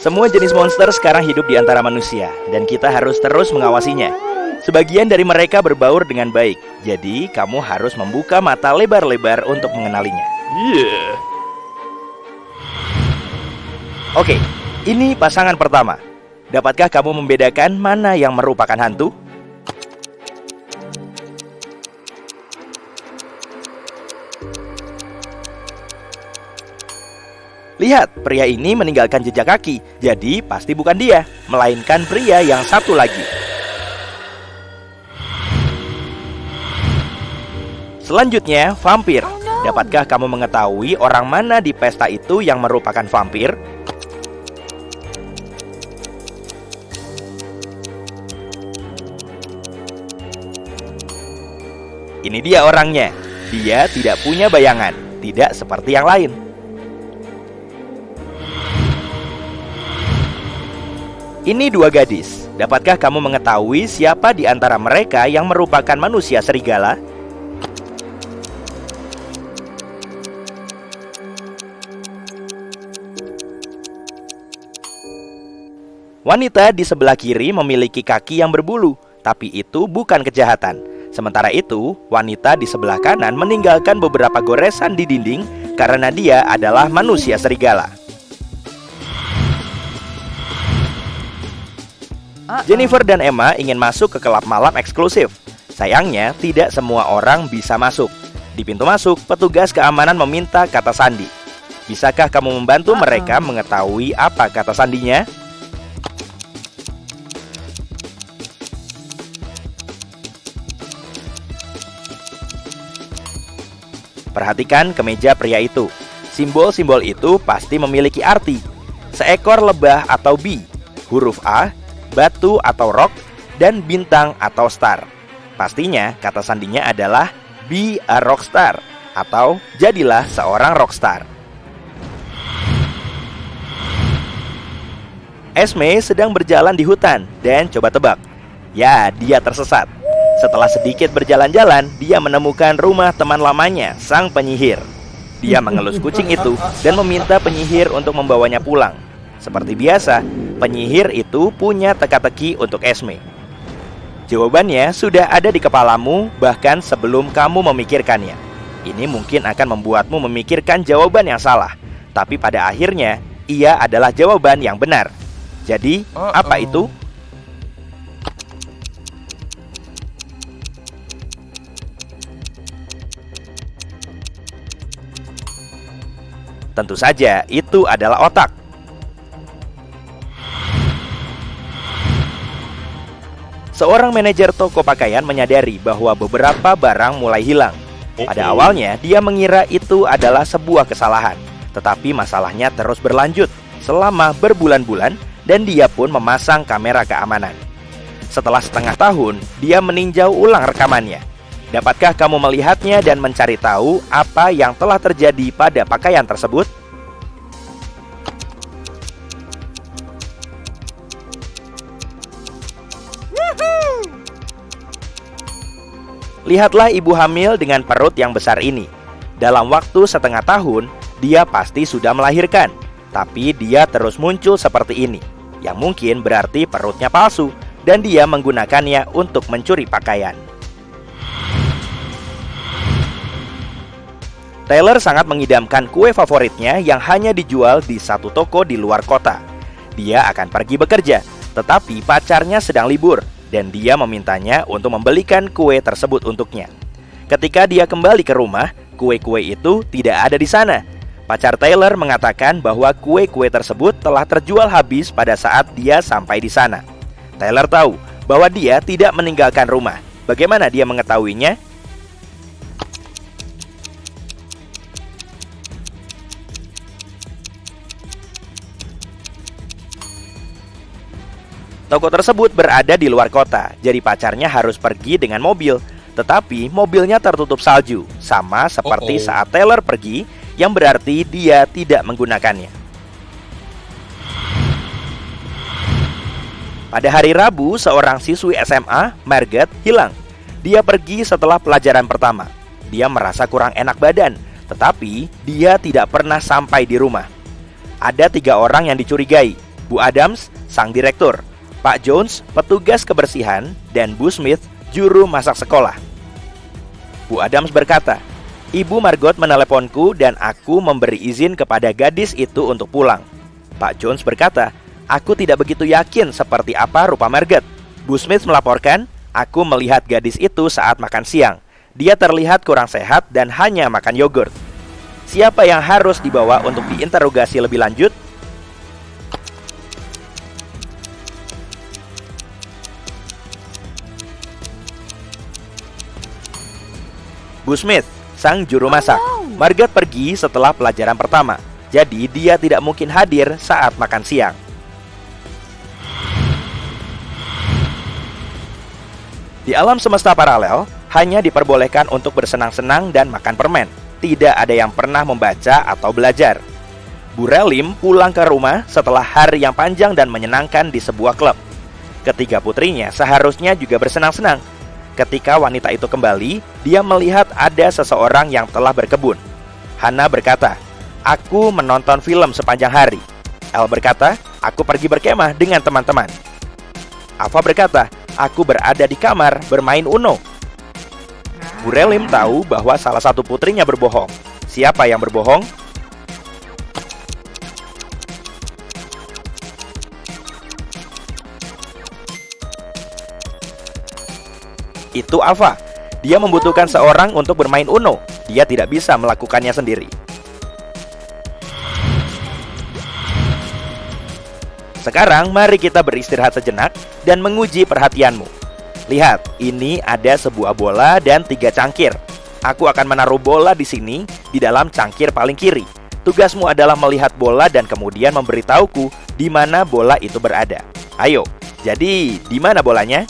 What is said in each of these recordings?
Semua jenis monster sekarang hidup di antara manusia, dan kita harus terus mengawasinya. Sebagian dari mereka berbaur dengan baik, jadi kamu harus membuka mata lebar-lebar untuk mengenalinya. Oke, ini pasangan pertama. Dapatkah kamu membedakan mana yang merupakan hantu? Lihat, pria ini meninggalkan jejak kaki, jadi pasti bukan dia, melainkan pria yang satu lagi. Selanjutnya, vampir. Dapatkah kamu mengetahui orang mana di pesta itu yang merupakan vampir? Ini dia orangnya. Dia tidak punya bayangan, tidak seperti yang lain. Ini dua gadis. Dapatkah kamu mengetahui siapa di antara mereka yang merupakan manusia serigala? Wanita di sebelah kiri memiliki kaki yang berbulu, tapi itu bukan kejahatan. Sementara itu, wanita di sebelah kanan meninggalkan beberapa goresan di dinding karena dia adalah manusia serigala. Jennifer dan Emma ingin masuk ke kelab malam eksklusif. Sayangnya, tidak semua orang bisa masuk. Di pintu masuk, petugas keamanan meminta kata sandi. Bisakah kamu membantu mereka mengetahui apa kata sandinya? Perhatikan kemeja pria itu. Simbol-simbol itu pasti memiliki arti. Seekor lebah atau bee, huruf A, batu atau rock, dan bintang atau star. Pastinya kata sandinya adalah be a rockstar atau jadilah seorang rockstar. Esme sedang berjalan di hutan dan coba tebak. Ya, dia tersesat. Setelah sedikit berjalan-jalan, dia menemukan rumah teman lamanya, sang penyihir. Dia mengelus kucing itu dan meminta penyihir untuk membawanya pulang. Seperti biasa, penyihir itu punya teka-teki untuk Esme. Jawabannya sudah ada di kepalamu bahkan sebelum kamu memikirkannya. Ini mungkin akan membuatmu memikirkan jawaban yang salah, tapi pada akhirnya ia adalah jawaban yang benar. Jadi, apa itu? Tentu saja, itu adalah otak. Seorang manajer toko pakaian menyadari bahwa beberapa barang mulai hilang. Pada awalnya, dia mengira itu adalah sebuah kesalahan. Tetapi masalahnya terus berlanjut selama berbulan-bulan dan dia pun memasang kamera keamanan. Setelah setengah tahun, dia meninjau ulang rekamannya. Dapatkah kamu melihatnya dan mencari tahu apa yang telah terjadi pada pakaian tersebut? Lihatlah ibu hamil dengan perut yang besar ini. Dalam waktu setengah tahun, dia pasti sudah melahirkan. Tapi dia terus muncul seperti ini, yang mungkin berarti perutnya palsu dan dia menggunakannya untuk mencuri pakaian. Taylor sangat mengidamkan kue favoritnya yang hanya dijual di satu toko di luar kota. Dia akan pergi bekerja, tetapi pacarnya sedang libur dan dia memintanya untuk membelikan kue tersebut untuknya. Ketika dia kembali ke rumah, kue-kue itu tidak ada di sana. Pacar Taylor mengatakan bahwa kue-kue tersebut telah terjual habis pada saat dia sampai di sana. Taylor tahu bahwa dia tidak meninggalkan rumah. Bagaimana dia mengetahuinya? Toko tersebut berada di luar kota, jadi pacarnya harus pergi dengan mobil. Tetapi mobilnya tertutup salju, sama seperti saat Taylor pergi, yang berarti dia tidak menggunakannya. Pada hari Rabu, seorang siswi SMA, Margaret, hilang. Dia pergi setelah pelajaran pertama. Dia merasa kurang enak badan, tetapi dia tidak pernah sampai di rumah. Ada 3 orang yang dicurigai. Bu Adams, sang direktur, Pak Jones, petugas kebersihan, dan Bu Smith, juru masak sekolah. Bu Adams berkata, Ibu Margot meneleponku dan aku memberi izin kepada gadis itu untuk pulang. Pak Jones berkata, aku tidak begitu yakin seperti apa rupa Margot. Bu Smith melaporkan, aku melihat gadis itu saat makan siang. Dia terlihat kurang sehat dan hanya makan yogurt. Siapa yang harus dibawa untuk diinterogasi lebih lanjut? Bu Smith, sang juru masak. Margot pergi setelah pelajaran pertama, jadi dia tidak mungkin hadir saat makan siang. Di alam semesta paralel, hanya diperbolehkan untuk bersenang-senang dan makan permen. Tidak ada yang pernah membaca atau belajar. Bu Relim pulang ke rumah setelah hari yang panjang dan menyenangkan di sebuah klub. Ketiga putrinya seharusnya juga bersenang-senang. Ketika wanita itu kembali, dia melihat ada seseorang yang telah berkebun. Hannah berkata, aku menonton film sepanjang hari. Elle berkata, aku pergi berkemah dengan teman-teman. Ava berkata, aku berada di kamar bermain Uno. Bu Relim tahu bahwa salah satu putrinya berbohong. Siapa yang berbohong? Itu Ava. Dia membutuhkan seorang untuk bermain Uno. Dia tidak bisa melakukannya sendiri. Sekarang mari kita beristirahat sejenak dan menguji perhatianmu. Lihat, ini ada sebuah bola dan 3 cangkir. Aku akan menaruh bola di sini, di dalam cangkir paling kiri. Tugasmu adalah melihat bola dan kemudian memberitahuku di mana bola itu berada. Ayo, jadi di mana bolanya?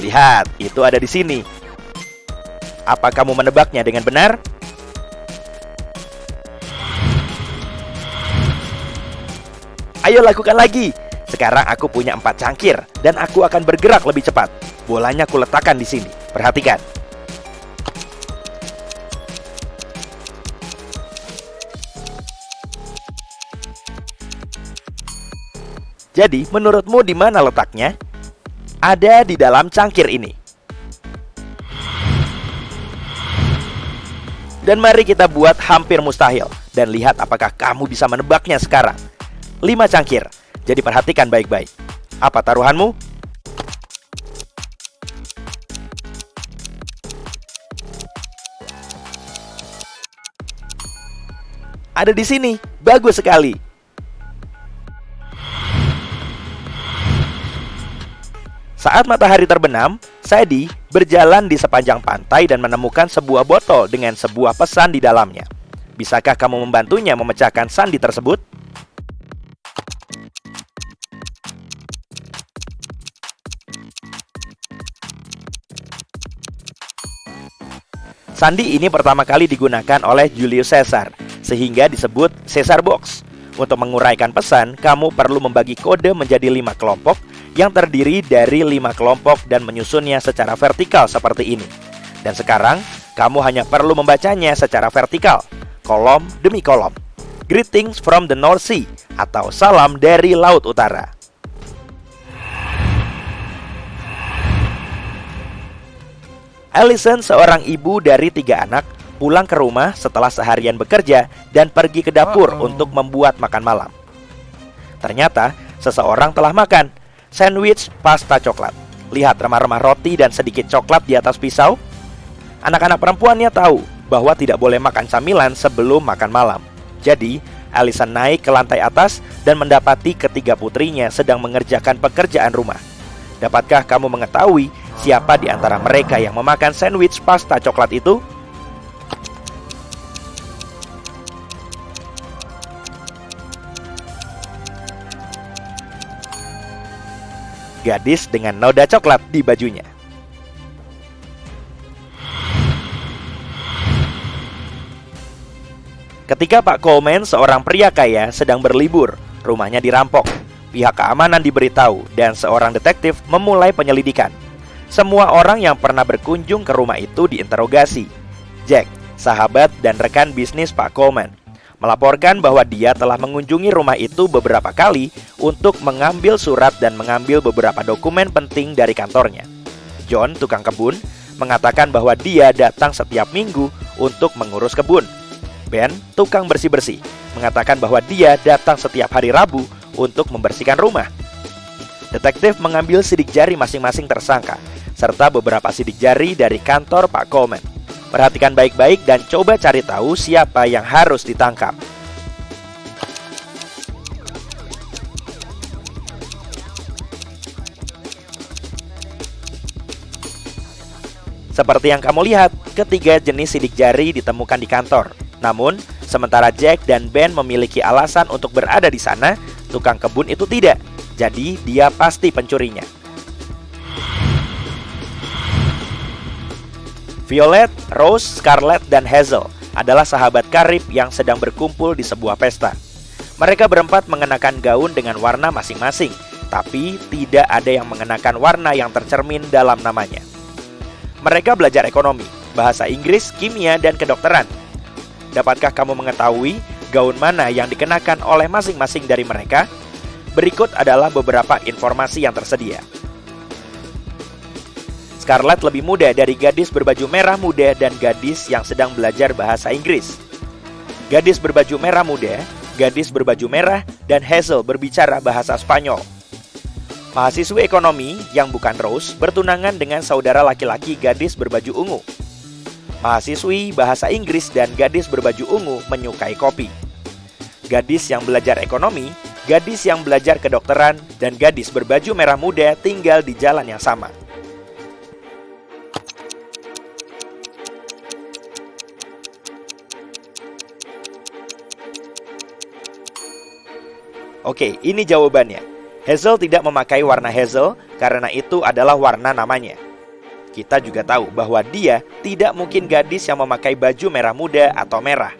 Lihat, itu ada di sini. Apa kamu menebaknya dengan benar? Ayo lakukan lagi. Sekarang aku punya 4 cangkir dan aku akan bergerak lebih cepat. Bolanya aku letakkan di sini. Perhatikan. Jadi, menurutmu di mana letaknya? Ada di dalam cangkir ini. Dan mari kita buat hampir mustahil dan lihat apakah kamu bisa menebaknya sekarang. 5 cangkir. Jadi perhatikan baik-baik. Apa taruhanmu? Ada di sini. Bagus sekali. Saat matahari terbenam, Sadie berjalan di sepanjang pantai dan menemukan sebuah botol dengan sebuah pesan di dalamnya. Bisakah kamu membantunya memecahkan sandi tersebut? Sandi ini pertama kali digunakan oleh Julius Caesar, sehingga disebut Caesar Box. Untuk menguraikan pesan, kamu perlu membagi kode menjadi 5 kelompok yang terdiri dari 5 kelompok dan menyusunnya secara vertikal seperti ini. Dan sekarang, kamu hanya perlu membacanya secara vertikal, kolom demi kolom. Greetings from the North Sea, atau salam dari Laut Utara. Allison, seorang ibu dari 3 anak, pulang ke rumah setelah seharian bekerja dan pergi ke dapur untuk membuat makan malam. Ternyata, seseorang telah makan sandwich pasta coklat. Lihat remah-remah roti dan sedikit coklat di atas pisau. Anak-anak perempuannya tahu bahwa tidak boleh makan camilan sebelum makan malam. Jadi, Allison naik ke lantai atas dan mendapati ketiga putrinya sedang mengerjakan pekerjaan rumah. Dapatkah kamu mengetahui siapa di antara mereka yang memakan sandwich pasta coklat itu? Gadis dengan noda coklat di bajunya. Ketika Pak Coleman, seorang pria kaya, sedang berlibur, rumahnya dirampok. Pihak keamanan diberitahu dan seorang detektif memulai penyelidikan. Semua orang yang pernah berkunjung ke rumah itu diinterogasi. Jack, sahabat dan rekan bisnis Pak Coleman, melaporkan bahwa dia telah mengunjungi rumah itu beberapa kali untuk mengambil surat dan mengambil beberapa dokumen penting dari kantornya. John, tukang kebun, mengatakan bahwa dia datang setiap minggu untuk mengurus kebun. Ben, tukang bersih-bersih, mengatakan bahwa dia datang setiap hari Rabu untuk membersihkan rumah. Detektif mengambil sidik jari masing-masing tersangka, serta beberapa sidik jari dari kantor Pak Coleman. Perhatikan baik-baik dan coba cari tahu siapa yang harus ditangkap. Seperti yang kamu lihat, ketiga jenis sidik jari ditemukan di kantor. Namun, sementara Jack dan Ben memiliki alasan untuk berada di sana, tukang kebun itu tidak. Jadi, dia pasti pencurinya. Violet, Rose, Scarlett, dan Hazel adalah sahabat karib yang sedang berkumpul di sebuah pesta. Mereka berempat mengenakan gaun dengan warna masing-masing, tapi tidak ada yang mengenakan warna yang tercermin dalam namanya. Mereka belajar ekonomi, bahasa Inggris, kimia, dan kedokteran. Dapatkah kamu mengetahui gaun mana yang dikenakan oleh masing-masing dari mereka? Berikut adalah beberapa informasi yang tersedia. Scarlett lebih muda dari gadis berbaju merah muda dan gadis yang sedang belajar bahasa Inggris. Gadis berbaju merah muda, gadis berbaju merah, dan Hazel berbicara bahasa Spanyol. Mahasiswi ekonomi yang bukan Rose bertunangan dengan saudara laki-laki gadis berbaju ungu. Mahasiswi bahasa Inggris dan gadis berbaju ungu menyukai kopi. Gadis yang belajar ekonomi, gadis yang belajar kedokteran, dan gadis berbaju merah muda tinggal di jalan yang sama. Oke, ini jawabannya. Hazel tidak memakai warna hazel karena itu adalah warna namanya. Kita juga tahu bahwa dia tidak mungkin gadis yang memakai baju merah muda atau merah.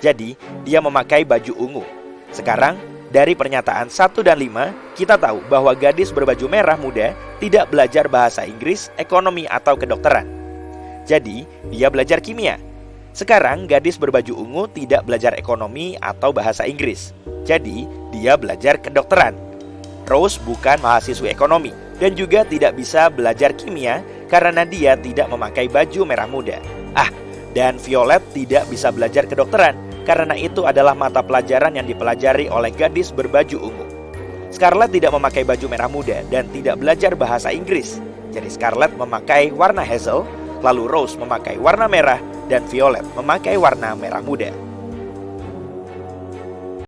Jadi, dia memakai baju ungu. Sekarang, dari pernyataan 1 dan 5, kita tahu bahwa gadis berbaju merah muda tidak belajar bahasa Inggris, ekonomi, atau kedokteran. Jadi, dia belajar kimia. Sekarang, gadis berbaju ungu tidak belajar ekonomi atau bahasa Inggris. Jadi, dia belajar kedokteran. Rose bukan mahasiswi ekonomi dan juga tidak bisa belajar kimia karena dia tidak memakai baju merah muda. Dan Violet tidak bisa belajar kedokteran karena itu adalah mata pelajaran yang dipelajari oleh gadis berbaju ungu. Scarlett tidak memakai baju merah muda dan tidak belajar bahasa Inggris. Jadi Scarlett memakai warna hazel, lalu Rose memakai warna merah, dan Violet memakai warna merah muda.